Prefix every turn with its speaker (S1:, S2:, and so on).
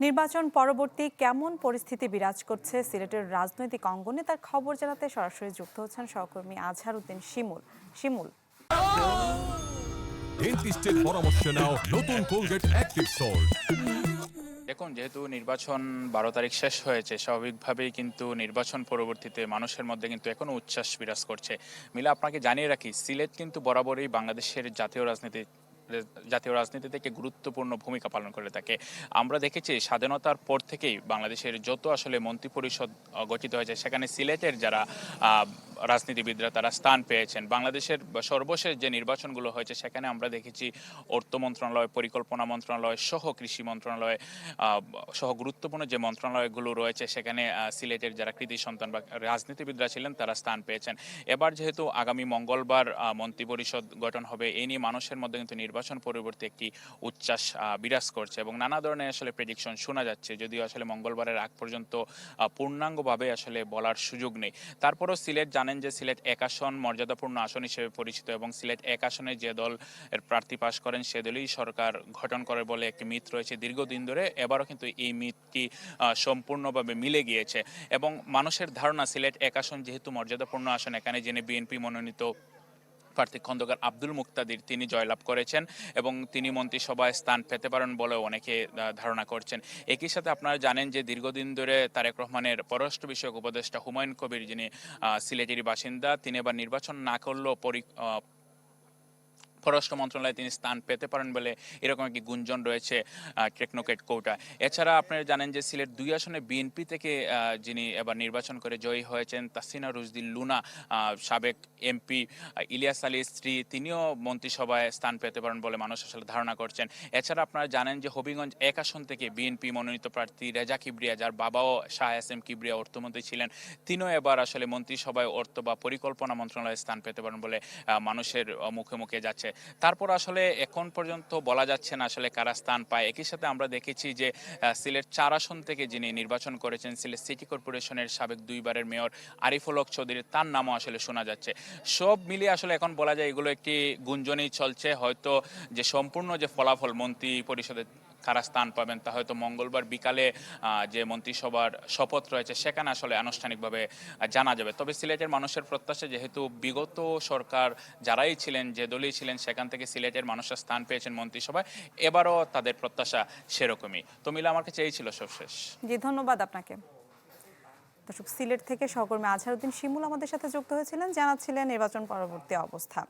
S1: নির্বাচন পরবর্তী কেমন পরিস্থিতি বিরাজ করছে সিলেটের রাজনৈতিক অঙ্গনে তার খবর জানাতে সরাসরি যুক্ত হচ্ছেন সহকর্মী আজহার উদ্দিন শিমুল। শিমুল।
S2: ডেন্টিস্টের পরামর্শ নাও নতুন কোলগেট অ্যাক্টিভ সল্ট।
S3: দেখুন, যেহেতু নির্বাচন 12 তারিখ শেষ হয়েছে, স্বাভাবিকভাবেই কিন্তু নির্বাচন পরবর্তীতে মানুষের মধ্যে কিন্তু এখনো উচ্ছ্বাস বিরাজ করছে। মিলা, আপনাকে জানিয়ে রাখি, সিলেট কিন্তু বরাবরই বাংলাদেশের জাতীয় রাজনীতি থেকে গুরুত্বপূর্ণ ভূমিকা পালন করে থাকে। আমরা দেখেছি স্বাধীনতার পর থেকেই বাংলাদেশের যত আসলে মন্ত্রিপরিষদ গঠিত হয়েছে, সেখানে সিলেটের যারা রাজনীতিবিদরা তারা স্থান পেয়েছেন। বাংলাদেশের সর্বশেষ যে নির্বাচনগুলো হয়েছে সেখানে আমরা দেখেছি অর্থ মন্ত্রণালয়, পরিকল্পনা মন্ত্রণালয় সহ কৃষি মন্ত্রণালয় সহ গুরুত্বপূর্ণ যে মন্ত্রণালয়গুলো রয়েছে সেখানে সিলেটের যারা কৃতি সন্তান বা রাজনীতিবিদরা ছিলেন তারা স্থান পেয়েছেন। এবার যেহেতু আগামী মঙ্গলবার মন্ত্রিপরিষদ গঠন হবে, এই নিয়ে মানুষের মধ্যে কিন্তু নির্বাচন পরবর্তী একটি উচ্ছ্বাস বিরাজ করছে এবং নানা ধরনের আসলে প্রেডিকশন শোনা যাচ্ছে, যদিও আসলে মঙ্গলবারের আগ পর্যন্ত পূর্ণাঙ্গভাবে আসলে বলার সুযোগ নেই। তারপরও সিলেট জানেন যে সিলেট এক আসন মর্যাদাপূর্ণ আসন হিসেবে পরিচিত এবং সিলেট এক আসনে যে দল এর প্রার্থী পাশ করেন সে দলই সরকার গঠন করে বলে একটি মিথ রয়েছে দীর্ঘদিন ধরে। এবারও কিন্তু এই মিথটি সম্পূর্ণভাবে মিলে গিয়েছে এবং মানুষের ধারণা সিলেট এক আসন যেহেতু মর্যাদাপূর্ণ আসন, এখানে যিনি বিএনপি মনোনীত প্রার্থী খন্দকার আব্দুল মুক্তাদির তিনি জয়লাভ করেছেন এবং তিনি মন্ত্রিসভায় স্থান পেতে পারেন বলে অনেকে ধারণা করছেন। একই সাথে আপনারা জানেন যে দীর্ঘদিন ধরে তারেক রহমানের পররাষ্ট্র বিষয়ক উপদেষ্টা হুমায়ুন কবির, যিনি সিলেটেরই বাসিন্দা, তিনি এবার নির্বাচন না করলেও পররাষ্ট্র মন্ত্রণালয়ে তিনি স্থান পেতে পারেন বলে এরকম একটি গুঞ্জন রয়েছে টেকনোক্রেট কোটা। এছাড়া আপনারা জানেন যে সিলেট 2 আসনে বিএনপি থেকে যিনি এবার নির্বাচন করে জয়ী হয়েছেন তাসিনা রুজদিন লুনা, সাবেক এমপি ইলিয়াস আলীর স্ত্রী, তিনিও মন্ত্রিসভায় স্থান পেতে পারেন বলে মানুষ আসলে ধারণা করছেন। এছাড়া আপনারা জানেন যে হবিগঞ্জ 1 আসন থেকে বিএনপি মনোনীত প্রার্থী রেজা কিবরিয়া, যার বাবাও শাহ এস এম কিবরিয়া অর্থমন্ত্রী ছিলেন, তিনিও এবার আসলে মন্ত্রিসভায় অর্থ বা পরিকল্পনা মন্ত্রণালয়ে স্থান পেতে পারেন বলে মানুষের মুখে মুখে যাচ্ছে। তারপর আসলে এখন পর্যন্ত বলা যাচ্ছে না আসলে কারা স্থান পায়। একই সাথে আমরা দেখেছি যে সিলেট 4 আসন থেকে যিনি নির্বাচন করেছেন সিলেট সিটি কর্পোরেশনের সাবেক 2বারের মেয়র আরিফুল হক চৌধুরী, তার নামও আসলে শোনা যাচ্ছে। সব মিলিয়ে আসলে এখন বলা যায় এগুলো একটি গুঞ্জনই চলছে। হয়তো যে সম্পূর্ণ যে ফলাফল মন্ত্রী পরিষদের কারা স্থান পাবেন তা হয়তো মঙ্গলবার বিকালে যে মন্ত্রিসভার শপথ রয়েছে সেখানে আসলে আনুষ্ঠানিকভাবে জানা যাবে। তবে সিলেটের মানুষের প্রত্যাশা, যেহেতু বিগত সরকার যারাই ছিলেন, যে দলই ছিলেন, সেখান থেকে সিলেটের মানুষরা স্থান পেয়েছেন মন্ত্রিসভায়, এবারও তাদের প্রত্যাশা সেরকমই। তো মিলে আমার কাছে এই ছিল সবশেষ।
S1: জি, ধন্যবাদ আপনাকে। দর্শক, সিলেট থেকে সহকর্মী আজহার উদ্দিন শিমুল আমাদের সাথে যুক্ত হয়েছিলেন, জানাচ্ছিলেন নির্বাচন পরবর্তী অবস্থা।